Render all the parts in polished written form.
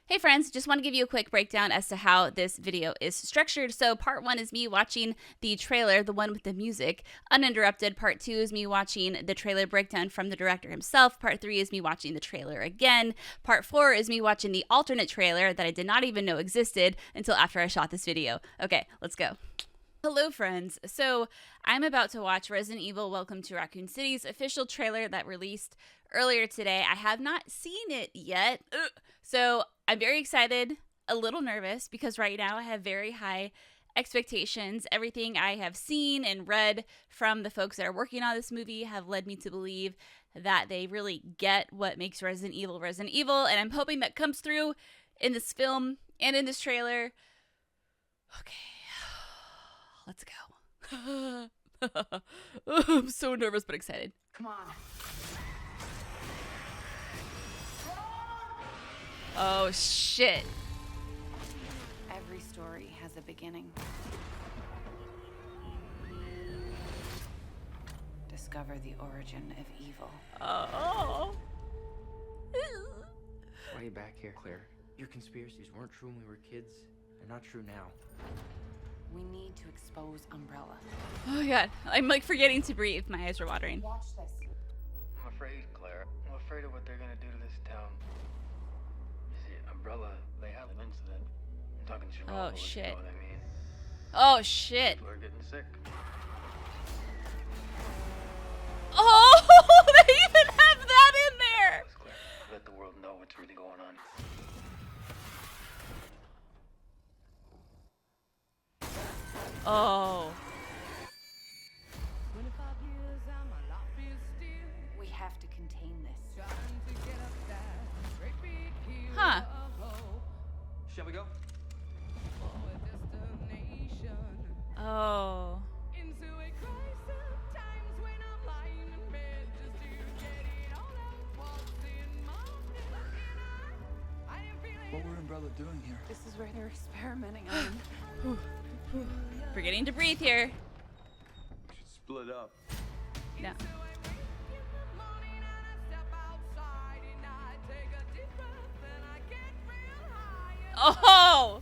Hey friends, just want to give you a quick breakdown as to how this video is structured. So part 1 is me watching the trailer, the one with the music, uninterrupted. Part 2 is me watching the trailer breakdown from the director himself. Part 3 is me watching the trailer again. Part 4 is me watching the alternate trailer that I did not even know existed until after I shot this video. Okay, let's go. Hello friends, so I'm about to watch Resident Evil Welcome to Raccoon City's official trailer that released earlier today. I have not seen it yet, so I'm very excited, a little nervous, because right now I have very high expectations. Everything I have seen and read from the folks that are working on this movie have led me to believe that they really get what makes Resident Evil, and I'm hoping that comes through in this film and in this trailer. Okay. Let's go. I'm so nervous but excited. Come on. Oh, shit. Every story has a beginning. Discover the origin of evil. Oh. Why are you back here, Claire? Your conspiracies weren't true when we were kids. They're not true now. We need to expose Umbrella. Oh, God. I'm, like, forgetting to breathe. My eyes are watering. Watch this. I'm afraid, Claire. I'm afraid of what they're gonna do to this town. You see, Umbrella, they had an incident. I'm talking to Oh, if shit. You know what I mean? Oh, shit. People are getting sick. Oh, they even have that in there. Let's, Claire, let the world know what's really going on. Oh. We have to contain this. Huh. Shall we go? Oh. What were Umbrella doing here? This is where they're experimenting on. Forgetting to breathe here. We should split up. No. Oh!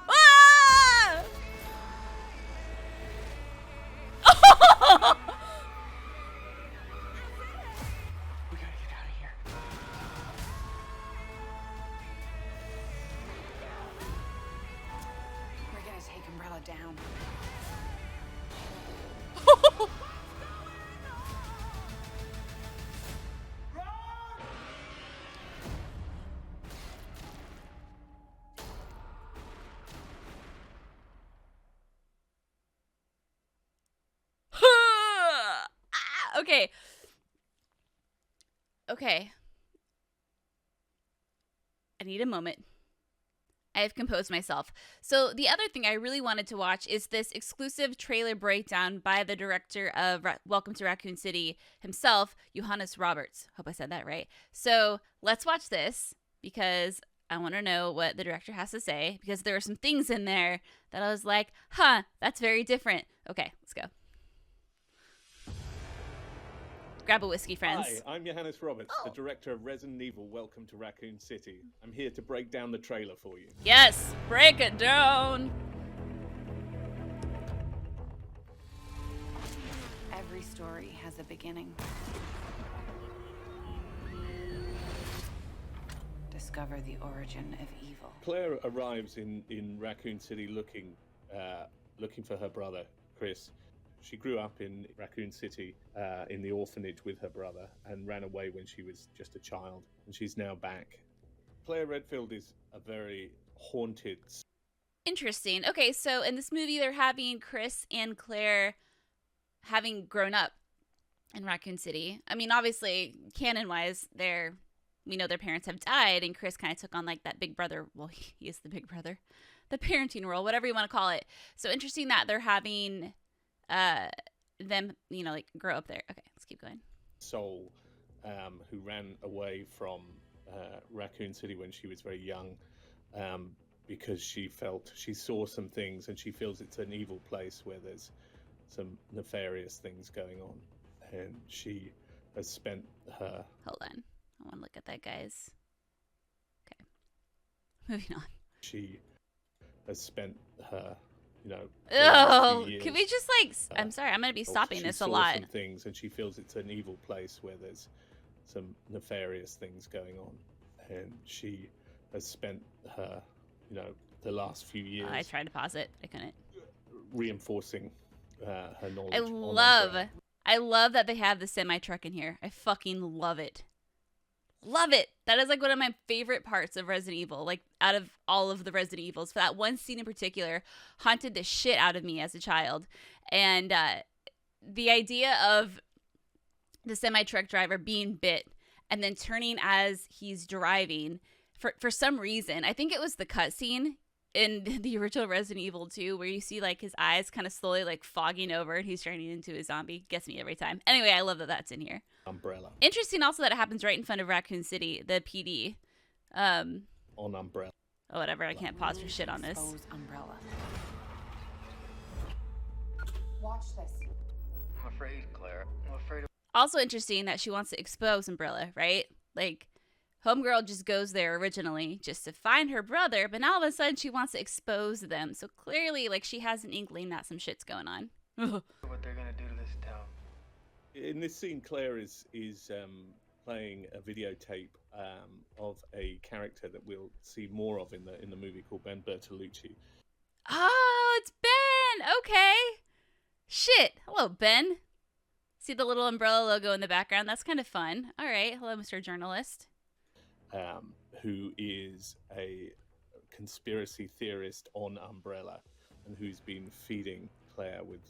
Ah! We gotta get out of here. We're gonna take Umbrella down. Okay. Okay. I need a moment. I have composed myself. So the other thing I really wanted to watch is this exclusive trailer breakdown by the director of Welcome to Raccoon City himself, Johannes Roberts. Hope I said that right. So let's watch this because I want to know what the director has to say, because there are some things in there that I was like, huh, that's very different. Okay, let's go. Grab a whiskey, friends. Hi, I'm Johannes Roberts, the director of Resident Evil Welcome to Raccoon City. I'm here to break down the trailer for you. Yes, break it down. Every story has a beginning. Discover the origin of evil. Claire arrives in Raccoon City looking for her brother, Chris. She grew up in Raccoon City in the orphanage with her brother and ran away when she was just a child, and she's now back. Claire Redfield is a very haunted. Interesting. Okay, so in this movie, they're having Chris and Claire having grown up in Raccoon City. I mean, obviously, canon-wise, we know their parents have died, and Chris kind of took on like that big brother. Well, he is the big brother, the parenting role, whatever you want to call it. So interesting that they're having them, like grow up there. Okay, let's keep going. Soul, who ran away from Raccoon City when she was very young, because she saw some things, and she feels it's an evil place where there's some nefarious things going on, and she has spent her. Hold on. I want to look at that, guys. Okay. Moving on. She has spent her, the Oh, last few can we years, just like? I'm sorry. I'm gonna be stopping she this a saw lot. some things, and she feels it's an evil place where there's some nefarious things going on, and she has spent her, the last few years. I tried to pause it. I couldn't. Reinforcing her knowledge. I love that they have the semi truck in here. I fucking love it. Love it. That is like one of my favorite parts of Resident Evil. Like out of all of the Resident Evils, for that one scene in particular, haunted the shit out of me as a child. And the idea of the semi truck driver being bit and then turning as he's driving for some reason. I think it was the cutscene in the original Resident Evil 2 where you see like his eyes kind of slowly like fogging over and he's turning into a zombie. Gets me every time. Anyway, I love that that's in here. Umbrella. Interesting also that it happens right in front of Raccoon City, the PD. On Umbrella. Oh, whatever. I can't pause for shit on this. Expose Umbrella. Watch this. I'm afraid, Claire. I'm afraid of... Also interesting that she wants to expose Umbrella, right? Like, Homegirl just goes there originally just to find her brother, but now all of a sudden she wants to expose them. So clearly, like, she has an inkling that some shit's going on. what they're gonna do to this town. In this scene, Claire is playing a videotape of a character that we'll see more of in the movie called Ben Bertolucci. Oh, it's Ben! Okay. Shit. Hello, Ben. See the little umbrella logo in the background? That's kind of fun. All right. Hello, Mr. Journalist. Who is a conspiracy theorist on Umbrella and who's been feeding Claire with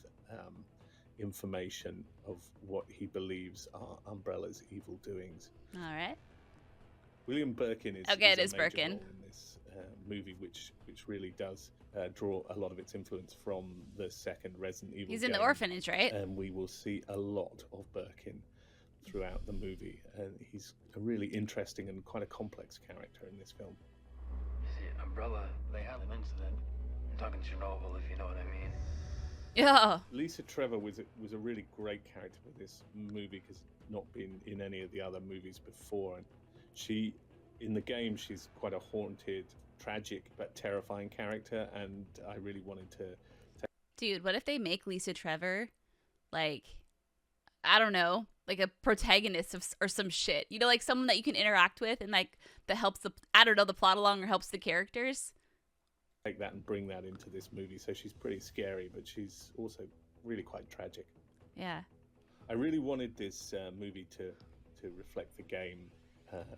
information of what he believes are Umbrella's evil doings. All right. William Birkin is Okay, it a is major Birkin. role in this movie, which really does draw a lot of its influence from the second Resident Evil He's in the game. orphanage, right? And we will see a lot of Birkin throughout the movie, and he's a really interesting and quite a complex character in this film. You see, Umbrella, they had an incident. I'm talking Chernobyl, if you know what I mean. Yeah. Lisa Trevor was a really great character for this movie because not been in any of the other movies before, and she, in the game, she's quite a haunted, tragic but terrifying character, and I really wanted to. Dude, what if they make Lisa Trevor, like, I don't know, like a protagonist of, or some shit? You know, like someone that you can interact with and like that helps the, I don't know, the plot along or helps the characters. Take that and bring that into this movie. So she's pretty scary, but she's also really quite tragic. Yeah. I really wanted this movie to reflect the game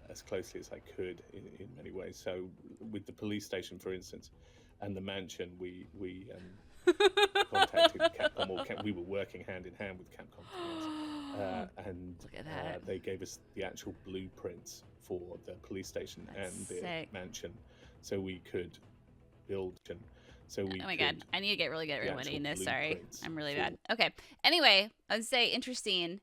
as closely as I could in many ways. So with the police station, for instance, and the mansion, we contacted Capcom, or we were working hand in hand with Capcom, and Look at that. they gave us the actual blueprints for the police station That's and the sick. mansion, so we could build. So we Oh my god, I need to get really good at the rewinding actual this. Sorry, blueprints I'm really for- bad. Okay. Anyway, I'd say interesting,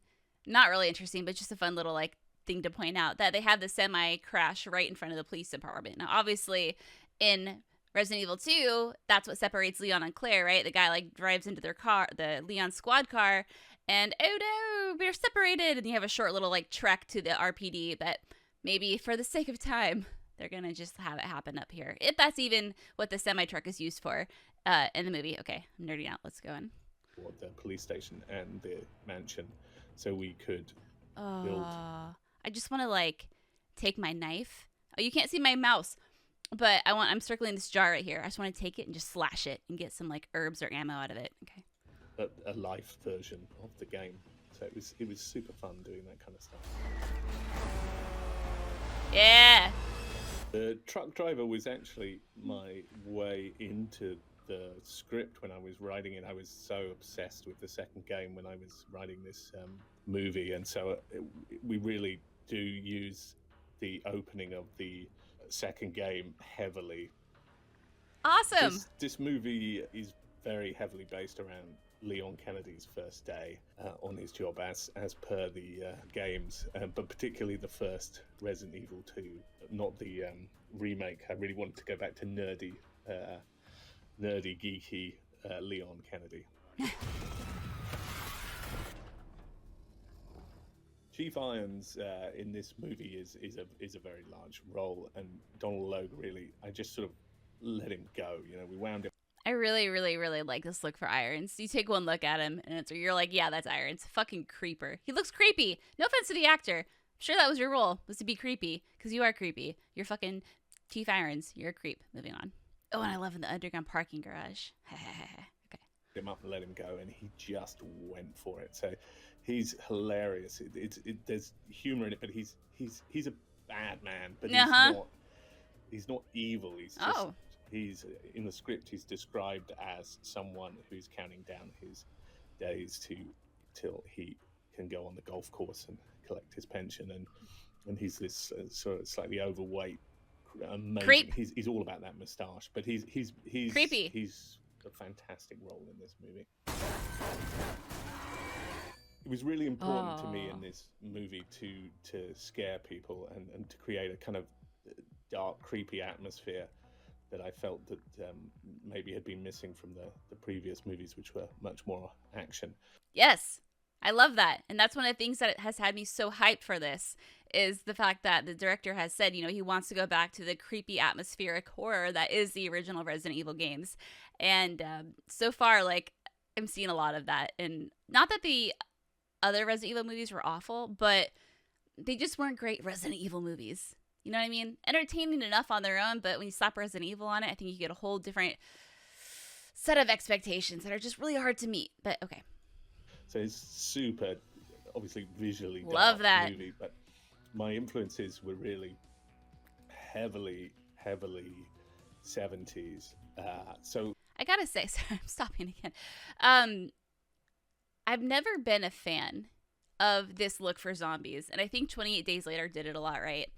not really interesting, but just a fun little like thing to point out that they have the semi crash right in front of the police department. Now, obviously, in Resident Evil 2, that's what separates Leon and Claire, right? The guy like drives into their car, the Leon squad car, and oh no, we're separated. And you have a short little like trek to the RPD, but maybe for the sake of time, they're gonna just have it happen up here. If that's even what the semi truck is used for in the movie. Okay, I'm nerding out. Let's go on. for the police station and the mansion, so we could build. I just want to like take my knife. Oh, you can't see my mouse, but I'm circling this jar right here. I just want to take it and just slash it and get some like herbs or ammo out of it. Okay. a life version of the game. So it was super fun doing that kind of stuff. Yeah. The truck driver was actually my way into the script when I was writing it. I was so obsessed with the second game when I was writing this movie, and so we really do use the opening of the second game heavily. Awesome. This movie is very heavily based around Leon Kennedy's first day on his job as per the games, but particularly the first Resident Evil 2, not the remake. I really wanted to go back to nerdy, geeky Leon Kennedy. Chief Irons in this movie is a very large role, and Donald Logue really, I just sort of let him go. We wound him. I really, really, really like this look for Irons. You take one look at him, and you're like, yeah, that's Irons. Fucking creeper. He looks creepy. No offense to the actor. I'm sure that was your role, was to be creepy, because you are creepy. You're fucking Chief Irons. You're a creep. Moving on. Oh, and I love in the underground parking garage. Okay. Him up and let him go, and he just went for it. So he's hilarious. There's humor in it, but he's a bad man, but he's not evil. He's just he's in the script. He's described as someone who's counting down his days till he can go on the golf course and collect his pension, and he's this sort of slightly overweight, amazing. Creep. He's all about that moustache, but he's creepy. He's a fantastic role in this movie. It was really important to me in this movie to scare people and to create a kind of dark, creepy atmosphere that I felt that maybe had been missing from the previous movies, which were much more action. Yes, I love that. And that's one of the things that has had me so hyped for this, is the fact that the director has said, he wants to go back to the creepy atmospheric horror that is the original Resident Evil games. And so far, I'm seeing a lot of that. And not that the other Resident Evil movies were awful, but they just weren't great Resident Evil movies. You know what I mean? Entertaining enough on their own, but when you slap Resident Evil on it, I think you get a whole different set of expectations that are just really hard to meet. But okay. So it's super, obviously visually love dark that movie, but my influences were really heavily 70s. So I gotta say, sorry, I'm stopping again. I've never been a fan of this look for zombies, and I think 28 Days Later did it a lot right.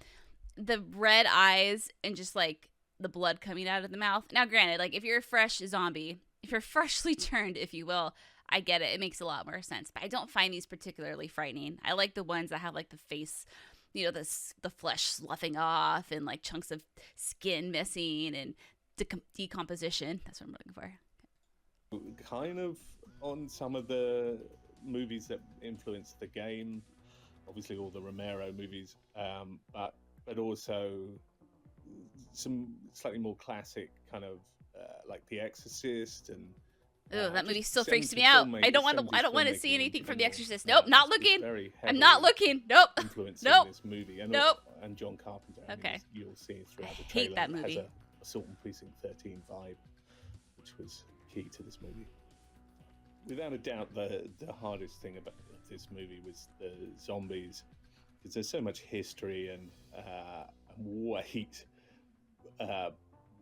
The red eyes and just the blood coming out of the mouth. Now, granted, if you're a fresh zombie, if you're freshly turned, if you will, I get it. It makes a lot more sense. But I don't find these particularly frightening. I like the ones that have the face, the flesh sloughing off and chunks of skin missing and decomposition. That's what I'm looking for. Kind of on some of the movies that influenced the game, obviously all the Romero movies, but also some slightly more classic kind of like The Exorcist and. Oh, that movie still freaks me out. I don't want to see anything from The Exorcist. Nope, not looking. I'm not looking. Nope. Influencing this movie. And nope. And John Carpenter. Okay. You'll see throughout the I trailer. hate that movie. Has a Assault on Precinct 13 vibe, which was key to this movie. Without a doubt, the hardest thing about this movie was the zombies, because there's so much history and weight.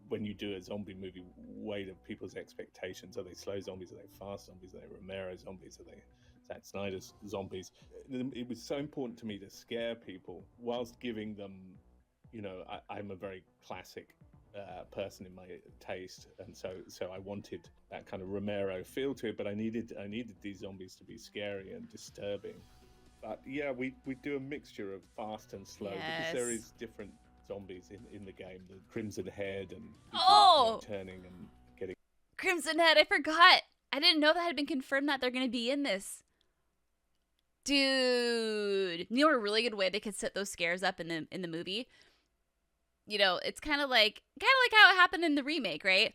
When you do a zombie movie, weight of people's expectations. Are they slow zombies? Are they fast zombies? Are they Romero zombies? Are they Zack Snyder's zombies? It was so important to me to scare people whilst giving them, I'm a very classic person in my taste, and so I wanted that kind of Romero feel to it, but I needed these zombies to be scary and disturbing. But yeah, we do a mixture of fast and slow, because there is different zombies in the game. The Crimson Head and turning and getting Crimson Head. I forgot. I didn't know that had been confirmed that they're going to be in this. Dude, a really good way they could set those scares up in the movie. It's kind of like how it happened in the remake, right?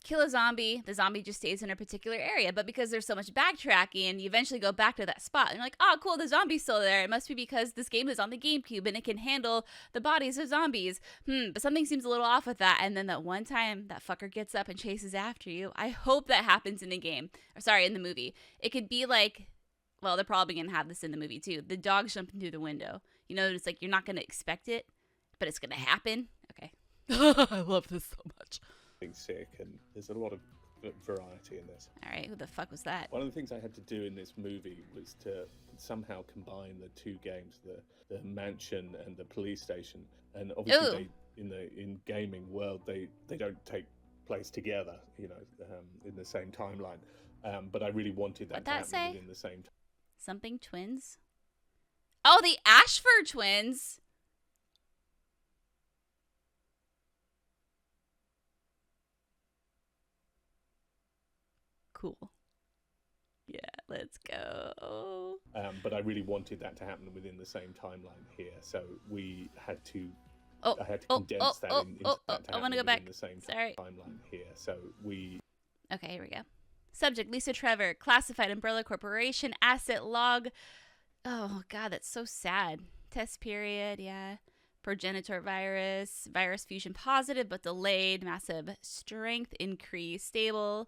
Kill a zombie, the zombie just stays in a particular area, but because there's so much backtracking, you eventually go back to that spot, and you're like, oh, cool, the zombie's still there. It must be because this game is on the GameCube, and it can handle the bodies of zombies. But something seems a little off with that, and then that one time that fucker gets up and chases after you. I hope that happens in the game. In the movie. It could be well, they're probably going to have this in the movie, too. The dog jumping through the window. It's you're not going to expect it, but it's going to happen. Okay. I love this so much. Sick, and there's a lot of variety in this. All right, who the fuck was that? One of the things I had to do in this movie was to somehow combine the two games, the mansion and the police station. And obviously, in gaming world, they don't take place together, in the same timeline. But I really wanted that to happen within the same time. Something twins? Oh, the Ashford twins. Cool. Yeah, let's go. But I really wanted that to happen within the same timeline here, so we had to. Oh, I had to condense that into that to I want to happen go back. within the same Sorry. timeline here, so we. Okay, here we go. Subject, Lisa Trevor, classified Umbrella Corporation, asset log. Oh, God, that's so sad. Test period, yeah. Progenitor virus, virus fusion positive but delayed, massive strength increase, stable.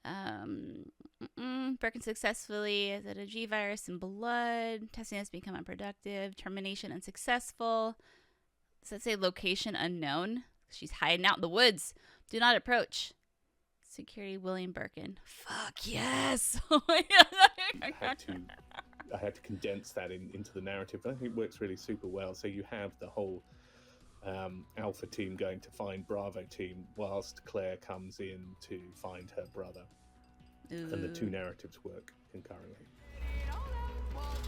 Broken successfully. Is it a G virus in blood? Testing has become unproductive. Termination unsuccessful. Does that say location unknown? She's hiding out in the woods. Do not approach. Security William Birkin. Fuck yes. Oh my God. I had to condense that into the narrative, but I think it works really super well. So you have the whole Alpha team going to find Bravo team, whilst Claire comes in to find her brother. Ooh. And the two narratives work concurrently.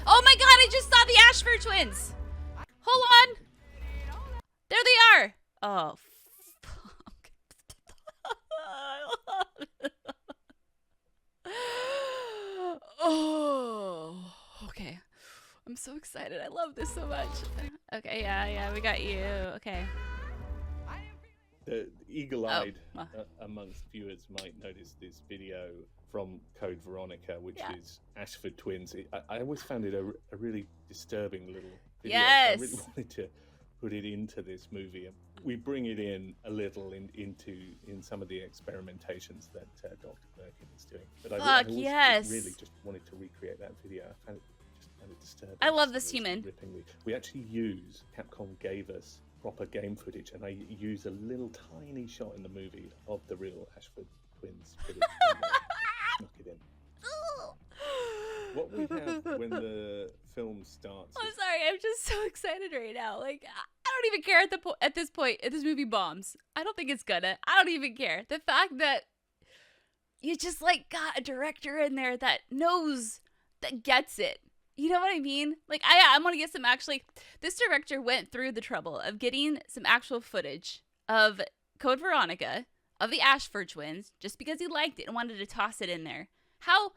Oh my God, I just saw the Ashford twins. Hold on. There they are. Oh, fuck. Oh, okay. I'm so excited. I love this so much. Okay, yeah, we got you. Okay. The eagle-eyed Oh. amongst viewers might notice this video from Code Veronica, which is Ashford twins. I always found it a really disturbing little video. Yes. I really wanted to put it into this movie. We bring it in a little into some of the experimentations that Dr. Birkin is doing. But I always really just wanted to recreate that video. I found it disturbing. I love this human. Rippingly. We actually Capcom gave us proper game footage, and I use a little tiny shot in the movie of the real Ashford twins footage. Snuck it in. What we have when the film starts. I'm sorry, I'm just so excited right now. Like, I don't even care at this point. If this movie bombs, I don't think it's gonna. I don't even care. The fact that you just like got a director in there that knows, that gets it. You know what I mean? Like, I want to get some actually. This director went through the trouble of getting some actual footage of Code Veronica, of the Ashford twins, just because he liked it and wanted to toss it in there. How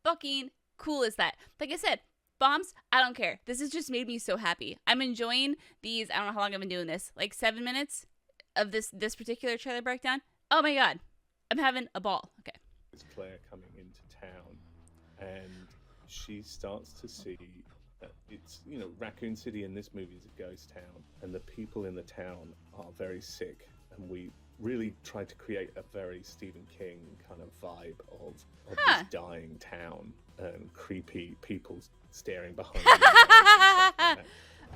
fucking cool is that? Like I said, bombs, I don't care. This has just made me so happy. I'm enjoying these. I don't know how long I've been doing this. Like 7 minutes of this particular trailer breakdown. Oh my God. I'm having a ball. Okay. It's Claire coming into town, and she starts to see that it's, Raccoon City in this movie is a ghost town, and the people in the town are very sick, and we really tried to create a very Stephen King kind of vibe of this dying town and creepy people staring behind you. Like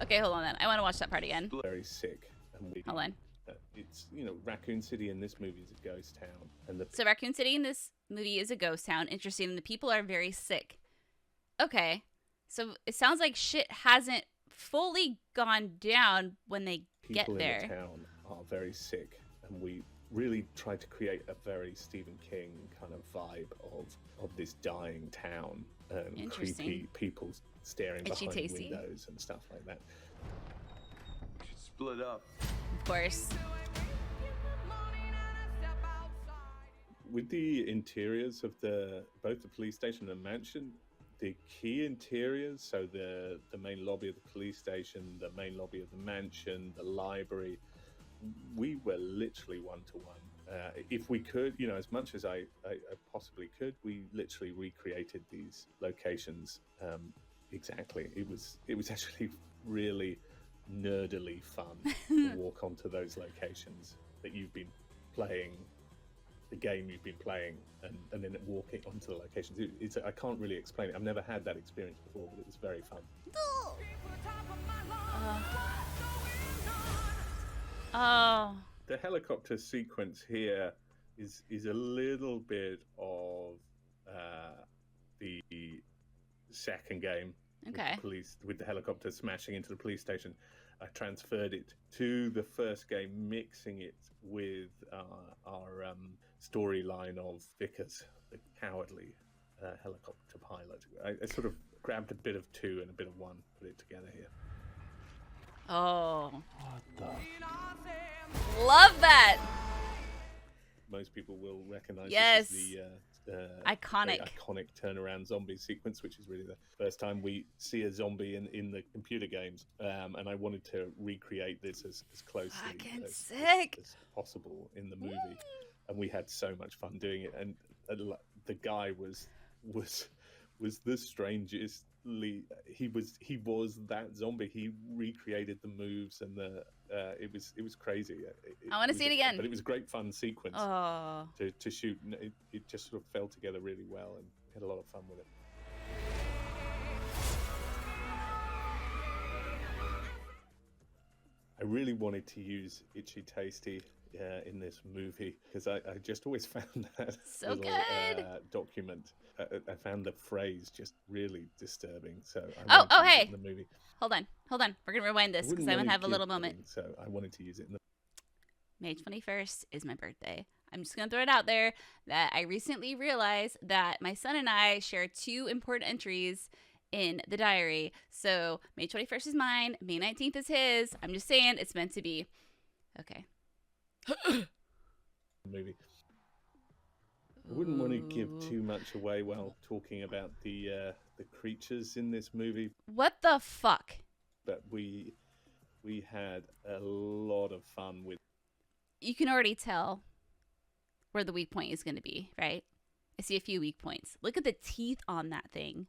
okay, hold on then. I want to watch that part again. very sick, and we Hold on. it's Raccoon City in this movie is a ghost town, and So Raccoon City in this movie is a ghost town. Interesting. And the people are very sick. Okay. So it sounds like shit hasn't fully gone down when they get there. People in the town are very sick, and we really tried to create a very Stephen King kind of vibe of this dying town and creepy people staring behind windows and stuff like that. We should split up. Of course. With the interiors of both the police station and mansion, the key interiors, so the main lobby of the police station, the main lobby of the mansion, the library, we were literally one-to-one. If we could, as much as I possibly could, we literally recreated these locations exactly. It was actually really nerdily fun to walk onto those locations that you've been playing, the game you've been playing, and then walking onto the locations. I can't really explain it. I've never had that experience before, but it was very fun. Oh. The helicopter sequence here is a little bit of the second game. Okay. With the helicopter smashing into the police station. I transferred it to the first game, mixing it with our storyline of Vickers, the cowardly helicopter pilot. I sort of grabbed a bit of two and a bit of one, put it together here. Oh. What the? Love that. Most people will recognize Yes. this as Iconic. iconic turnaround zombie sequence, which is really the first time we see a zombie in the computer games. And I wanted to recreate this as closely as possible in the movie. And we had so much fun doing it. And the guy was the strangest. He was that zombie. He recreated the moves and it was crazy. I want to see it again. But it was a great fun sequence to shoot. And it just sort of fell together really well, and had a lot of fun with it. I really wanted to use Itchy Tasty in this movie because I just always found that so little good document. I found the phrase just really disturbing. So hey, in the movie. Hold on. We're gonna rewind this because I'm gonna have a little moment. So I wanted to use it in the May 21st is my birthday. I'm just gonna throw it out there that I recently realized that my son and I share 2 important entries in the diary. So May 21st is mine. May 19th is his. I'm just saying it's meant to be. Okay. movie. I wouldn't want to give too much away while talking about the creatures in this movie. What the fuck? But we had a lot of fun with. You can already tell where the weak point is going to be, right? I see a few weak points. Look at the teeth on that thing.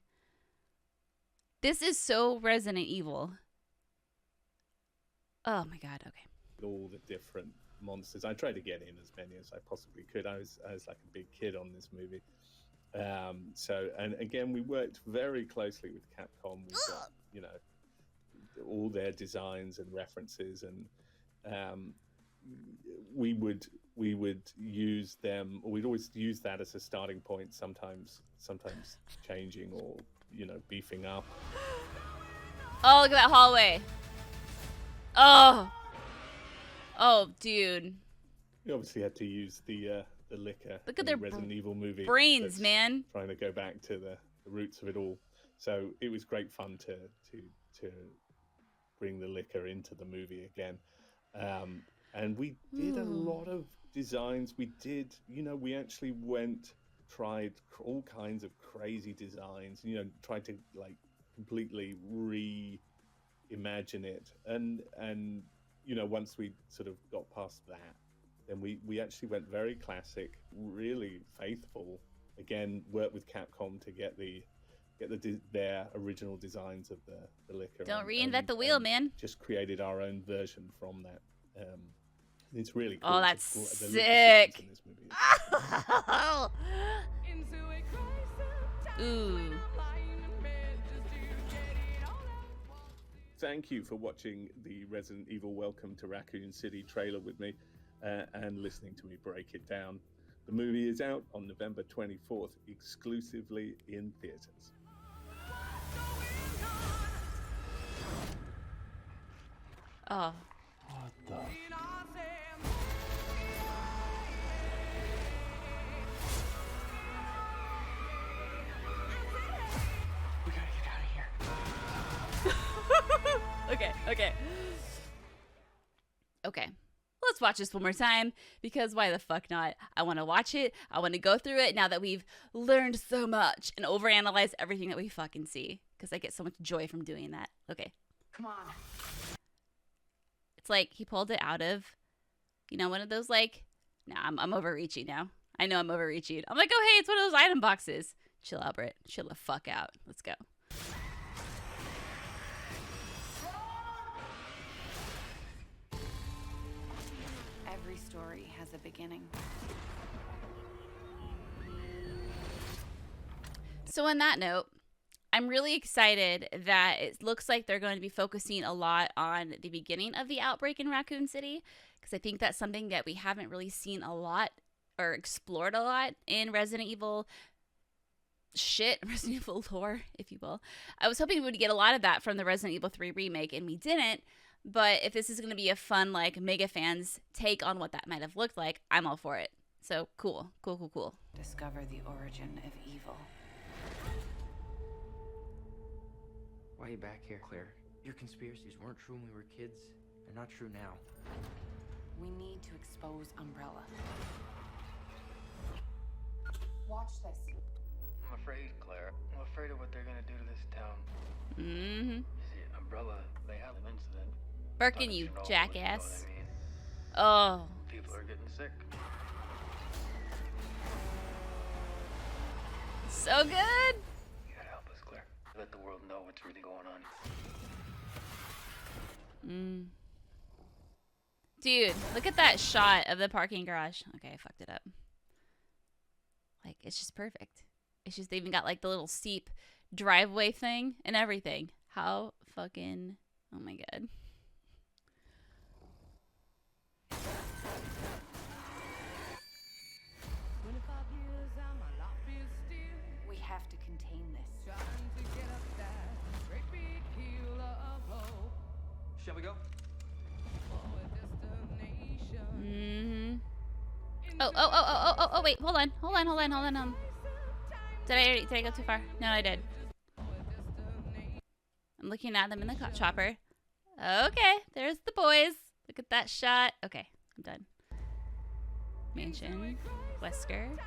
This is so Resident Evil. Oh my god, okay. All the different monsters. I tried to get in as many as I possibly could. I was like a big kid on this movie. And again, we worked very closely with Capcom. We got, all their designs and references, and we would use them. We'd always use that as a starting point. Sometimes changing or beefing up. Oh, look at that hallway. Oh, dude. We obviously had to use the liquor. Look at their Resident Evil movie. Brains, man. Trying to go back to the roots of it all. So it was great fun to bring the liquor into the movie again. And we did a lot of designs. We did, we actually tried all kinds of crazy designs, tried to completely reimagine it. And once we sort of got past that, then we actually went very classic, really faithful. Again, worked with Capcom to get their original designs of the liquor. Don't reinvent the wheel, man. Just created our own version from that. It's really cool. Oh, that's sick. In this movie. Ooh. Thank you for watching the Resident Evil Welcome to Raccoon City trailer with me and listening to me break it down. The movie is out on November 24th, exclusively in theaters. Oh. What the? We gotta get out of here. Okay. Let's watch this one more time, because why the fuck not? I want to watch it. I want to go through it now that we've learned so much and overanalyze everything that we fucking see, because I get so much joy from doing that. Okay. Come on. It's like he pulled it out of, one of those I'm overreaching now. I know I'm overreaching. I'm like, oh, hey, it's one of those item boxes. Chill out, Britt. Chill the fuck out. Let's go. Every story has a beginning. So on that note, I'm really excited that it looks like they're going to be focusing a lot on the beginning of the outbreak in Raccoon City, because I think that's something that we haven't really seen a lot or explored a lot in Resident Evil Resident Evil lore, if you will. I was hoping we would get a lot of that from the Resident Evil 3 remake, and we didn't. But if this is going to be a fun, mega fans take on what that might have looked like, I'm all for it. So cool. Discover the origin of evil. Why are you back here, Claire? Your conspiracies weren't true when we were kids. They're not true now. We need to expose Umbrella. Watch this. I'm afraid, Claire. I'm afraid of what they're gonna do to this town. Mm-hmm. You see, Umbrella, they had an incident. Birkin, Talking you to Chernobyl, jackass. You know what Oh. I mean? People are getting sick. So good. You gotta help us, Claire. Let the world know what's really going on. Dude, look at that shot of the parking garage. Okay, I fucked it up. Like, it's just perfect. It's just, they even got like the little steep driveway thing and everything. How fucking, oh my god. We have to contain this. Shall we go? Mm-hmm. Oh, wait, hold on. Did I go too far? No, I did. I'm looking at them in the chopper. Okay, there's the boys. Look at that shot. Okay, I'm done. Mansion. Wesker. What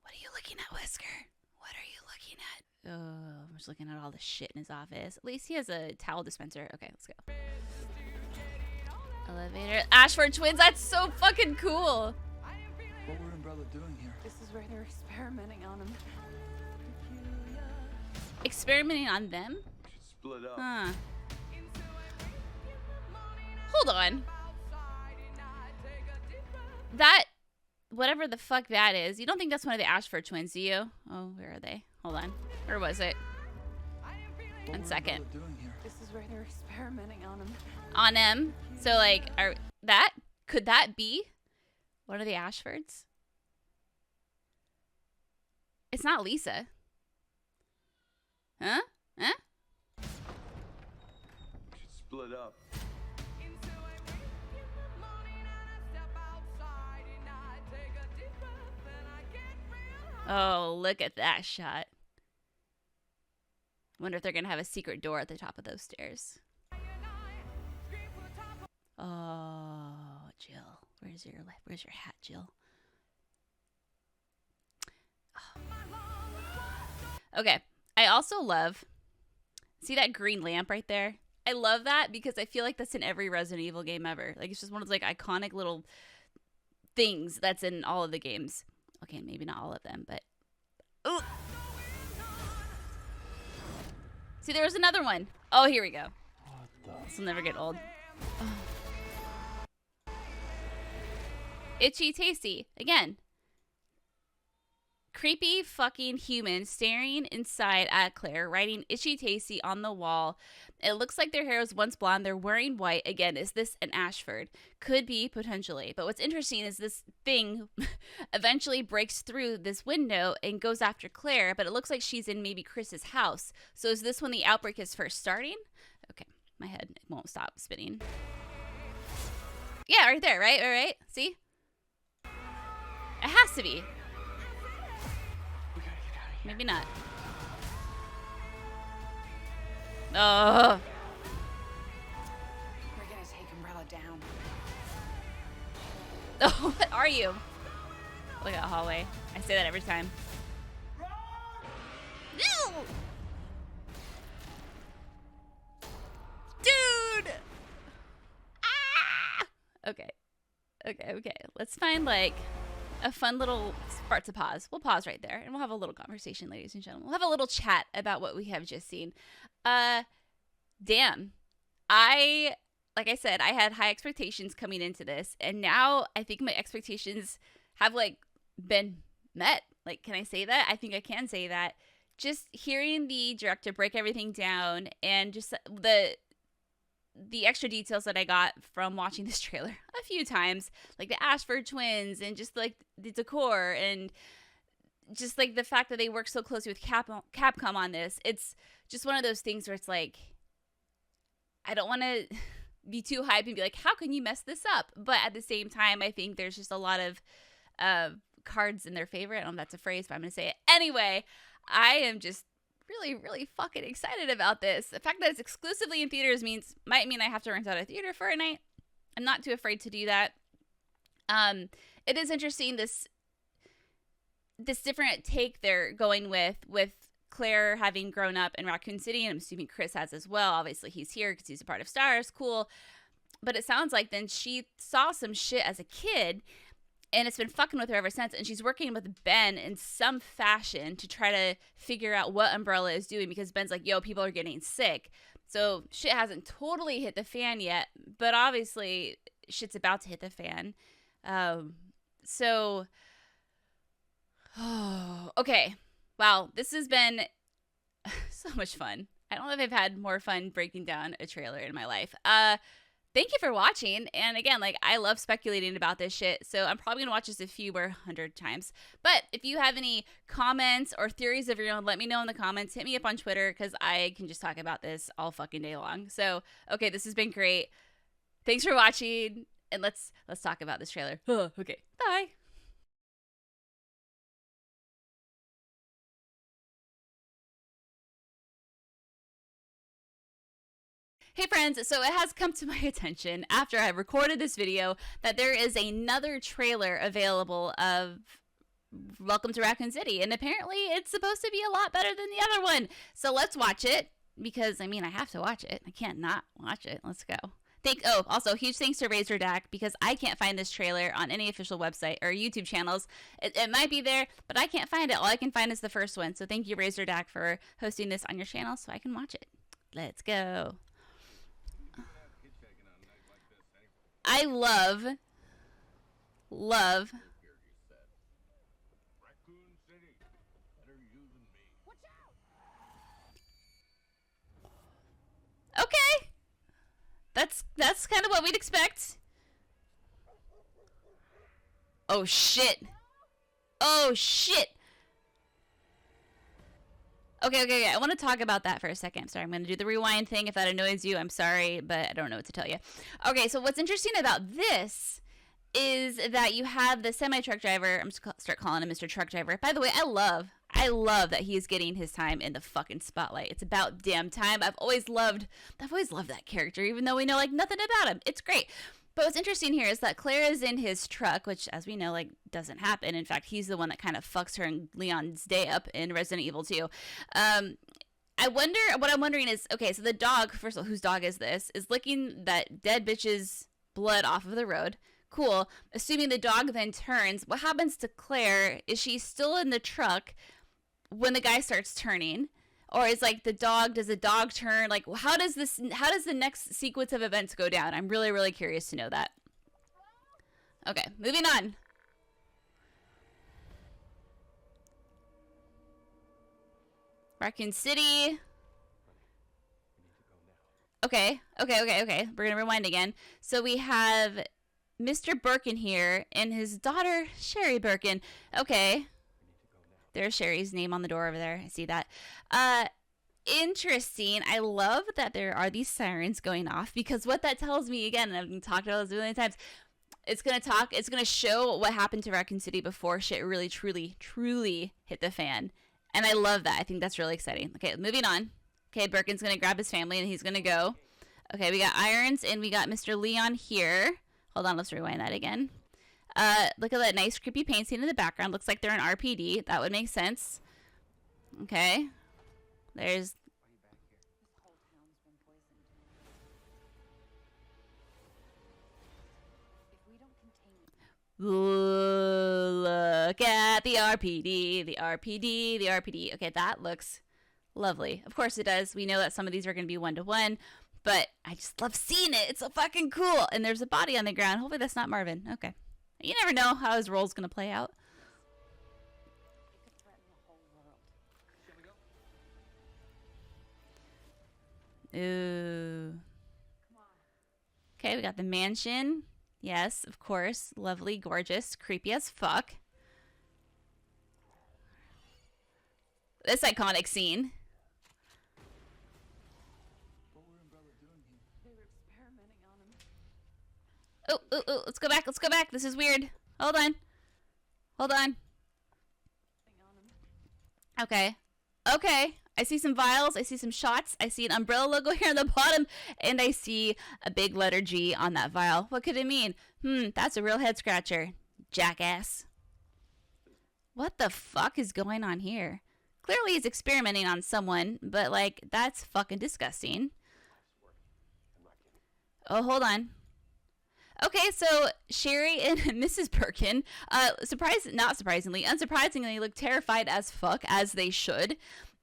are you looking at, Wesker? What are you looking at? Oh, I'm just looking at all the shit in his office. At least he has a towel dispenser. Okay, let's go. Elevator. Ashford twins, that's so fucking cool. What were Umbrella doing here? This is where they're experimenting on him. Experimenting on them? We should split up. Huh. Hold on. That, whatever the fuck that is, you don't think that's one of the Ashford twins, do you? Oh, where are they? Hold on. Or was it? What 1 were second. Umbrella doing here? This is where they're experimenting on him. On him. So, like, could that be one of the Ashfords? It's not Lisa. Huh? We should split up. Oh, look at that shot. Wonder if they're gonna have a secret door at the top of those stairs. Oh, Jill. Where's your hat, Jill? Oh. Okay. I also love, see that green lamp right there? I love that because I feel like that's in every Resident Evil game ever. Like, it's just one of those, like, iconic little things that's in all of the games. Okay, maybe not all of them, but... Ooh. See, there was another one. Oh, here we go. This will never get old. Oh. Itchy Tasty. Again. Creepy fucking human staring inside at Claire, writing Itchy Tasty on the wall. It looks like their hair was once blonde. They're wearing white. Again, is this an Ashford? Could be, potentially. But what's interesting is this thing eventually breaks through this window and goes after Claire, but it looks like she's in maybe Chris's house. So is this when the outbreak is first starting? Okay, my head won't stop spinning. Yeah, right there, right? All right, see? It has to be. Maybe not. Oh. We're gonna take Umbrella down. Oh, what are you? Look at the hallway. I say that every time. No! Dude! Ah! Okay. Let's find, like, a fun little spot to pause. We'll pause right there and we'll have a little conversation, ladies and gentlemen. We'll have a little chat about what we have just seen. Damn. Like I said, I had high expectations coming into this, and now I think my expectations have, like, been met. Like, can I say that? I think I can say that. Just hearing the director break everything down and just the extra details that I got from watching this trailer a few times, like the Ashford twins and just, like, the decor and just, like, the fact that they work so closely with Capcom on this. It's just one of those things where it's like, I don't want to be too hyped and be like, how can you mess this up? But at the same time, I think there's just a lot of cards in their favor. I don't know if that's a phrase, but I'm going to say it anyway. I am just really, really fucking excited about this. The fact that it's exclusively in theaters might mean I have to rent out a theater for a night. I'm not too afraid to do that. It is interesting. this different take they're going with Claire having grown up in Raccoon City, and I'm assuming Chris has as well. Obviously, he's here because he's a part of Stars. Cool. But it sounds like then she saw some shit as a kid, and it's been fucking with her ever since. And she's working with Ben in some fashion to try to figure out what Umbrella is doing, because Ben's like, yo, people are getting sick. So shit hasn't totally hit the fan yet, but obviously shit's about to hit the fan. Okay. Wow, this has been so much fun. I don't know if I've had more fun breaking down a trailer in my life. Thank you for watching. And again, like, I love speculating about this shit, so I'm probably gonna watch this a few or 100 times. But if you have any comments or theories of your own, let me know in the comments. Hit me up on Twitter, because I can just talk about this all fucking day long. So, okay, this has been great. Thanks for watching, and let's talk about this trailer. Okay, bye. Hey friends, so it has come to my attention after I recorded this video that there is another trailer available of Welcome to Raccoon City, and apparently it's supposed to be a lot better than the other one. So let's watch it, because I mean, I have to watch it. I can't not watch it. Let's go. Also, huge thanks to Razor Dak, because I can't find this trailer on any official website or YouTube channels. It might be there, but I can't find it. All I can find is the first one. So thank you, Razor Dak, for hosting this on your channel so I can watch it. Let's go. I love okay, that's kind of what we'd expect. Oh shit. Okay. I want to talk about that for a second. Sorry, I'm going to do the rewind thing. If that annoys you, I'm sorry, but I don't know what to tell you. Okay, so what's interesting about this is that you have the semi-truck driver. I'm just going to start calling him Mr. Truck Driver. By the way, I love that he is getting his time in the fucking spotlight. It's about damn time. I've always loved that character, even though we know like nothing about him. It's great. But what's interesting here is that Claire is in his truck, which, as we know, like, doesn't happen. In fact, he's the one that kind of fucks her and Leon's day up in Resident Evil 2. What I'm wondering is, okay, so the dog, first of all, whose dog is this, is licking that dead bitch's blood off of the road. Cool. Assuming the dog then turns, what happens to Claire? Is she still in the truck when the guy starts turning? Or is like does the dog turn? Like, how does the next sequence of events go down? I'm really, really curious to know that. Okay, moving on. Raccoon City. Okay. We're gonna rewind again. So we have Mr. Birkin here and his daughter, Sherry Birkin. Okay. There's Sherry's name on the door over there. I see that. Interesting. I love that there are these sirens going off, because what that tells me, again, and I've talked about this a million times, it's going to show what happened to Raccoon City before shit really, truly hit the fan. And I love that. I think that's really exciting. Okay, moving on. Okay, Birkin's going to grab his family and he's going to go. Okay, we got Irons and we got Mr. Leon here. Hold on, let's rewind that again. Look at that nice creepy paint scene in the background. Looks like they're in RPD. That would make sense. Okay. There's... Look at the RPD. Okay, that looks lovely. Of course it does. We know that some of these are going to be 1-to-1, but I just love seeing it. It's so fucking cool. And there's a body on the ground. Hopefully that's not Marvin. Okay. You never know how his role's going to play out. Ooh. Okay, we got the mansion. Yes, of course. Lovely, gorgeous, creepy as fuck. This iconic scene. What were Umbrella doing here? They were experimenting on him. Oh, let's go back. This is weird. Hold on. Okay. I see some vials. I see some shots. I see an Umbrella logo here on the bottom. And I see a big letter G on that vial. What could it mean? That's a real head scratcher. Jackass. What the fuck is going on here? Clearly he's experimenting on someone, but like, that's fucking disgusting. Oh, hold on. Okay, so Sherry and Mrs. Birkin, not surprisingly, unsurprisingly, look terrified as fuck, as they should.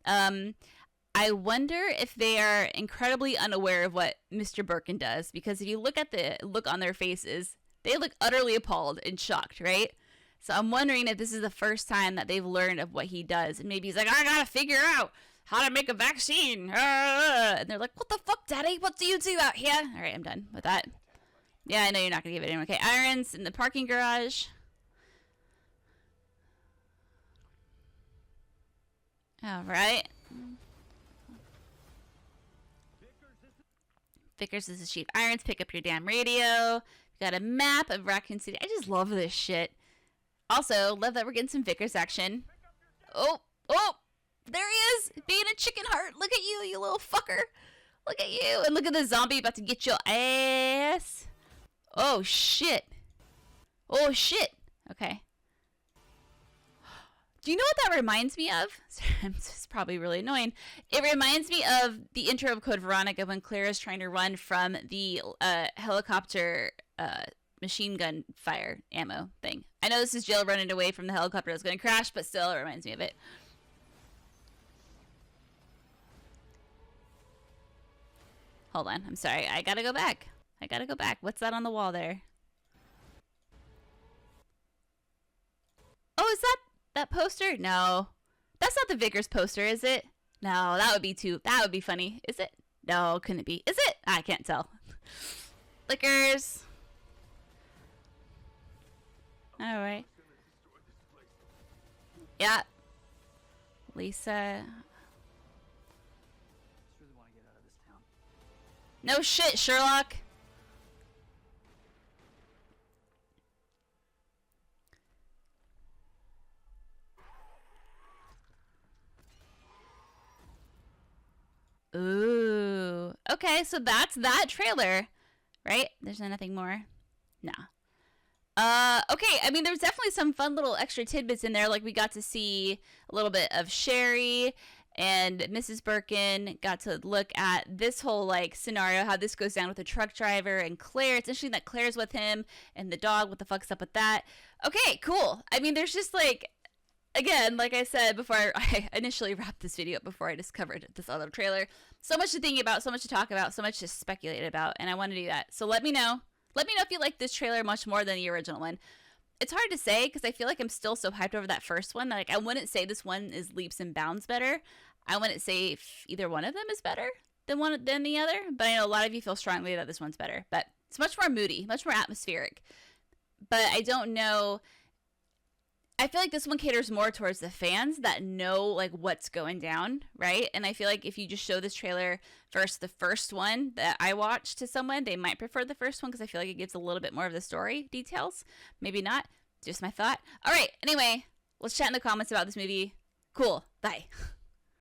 I wonder if they are incredibly unaware of what Mr. Birkin does, because if you look at the look on their faces, they look utterly appalled and shocked, right? So I'm wondering if this is the first time that they've learned of what he does, and maybe he's like, I gotta figure out how to make a vaccine. And they're like, what the fuck, Daddy? What do you do out here? All right, I'm done with that. Yeah, I know you're not gonna give it anyone. Okay, irons in the parking garage. All right. Vickers, this is Chief Irons. Pick up your damn radio. We got a map of Raccoon City. I just love this shit. Also, love that we're getting some Vickers action. Oh, there he is, being a chicken heart. Look at you, you little fucker. Look at you. And look at the zombie about to get your ass. Oh, shit. Oh, shit. Okay. Do you know what that reminds me of? It's probably really annoying. It reminds me of the intro of Code Veronica when Claire is trying to run from the helicopter machine gun fire ammo thing. I know this is Jill running away from the helicopter that's going to crash, but still, it reminds me of it. Hold on. I'm sorry. I gotta go back. What's that on the wall there? Oh, is that poster? No. That's not the Vickers poster, is it? No, that would be funny. Is it? No, couldn't it be? Is it? I can't tell. Lickers. Alright. Yeah. Lisa. No shit, Sherlock. Ooh. Okay, so that's that trailer, right? There's nothing more? No. Okay, I mean, there's definitely some fun little extra tidbits in there. Like, we got to see a little bit of Sherry and Mrs. Birkin, got to look at this whole, like, scenario, how this goes down with the truck driver and Claire. It's interesting that Claire's with him and the dog. What the fuck's up with that? Okay, cool. I mean, there's just, like, again, like I said before I initially wrapped this video up, before I discovered this other trailer, so much to think about, so much to talk about, so much to speculate about, and I want to do that. So let me know. Let me know if you like this trailer much more than the original one. It's hard to say because I feel like I'm still so hyped over that first one. Like, I wouldn't say this one is leaps and bounds better. I wouldn't say if either one of them is better than the other, but I know a lot of you feel strongly that this one's better. But it's much more moody, much more atmospheric. But I don't know. I feel like this one caters more towards the fans that know, like, what's going down, right? And I feel like if you just show this trailer versus the first one that I watched to someone, they might prefer the first one because I feel like it gives a little bit more of the story details. Maybe not. Just my thought. All right. Anyway, let's chat in the comments about this movie. Cool. Bye.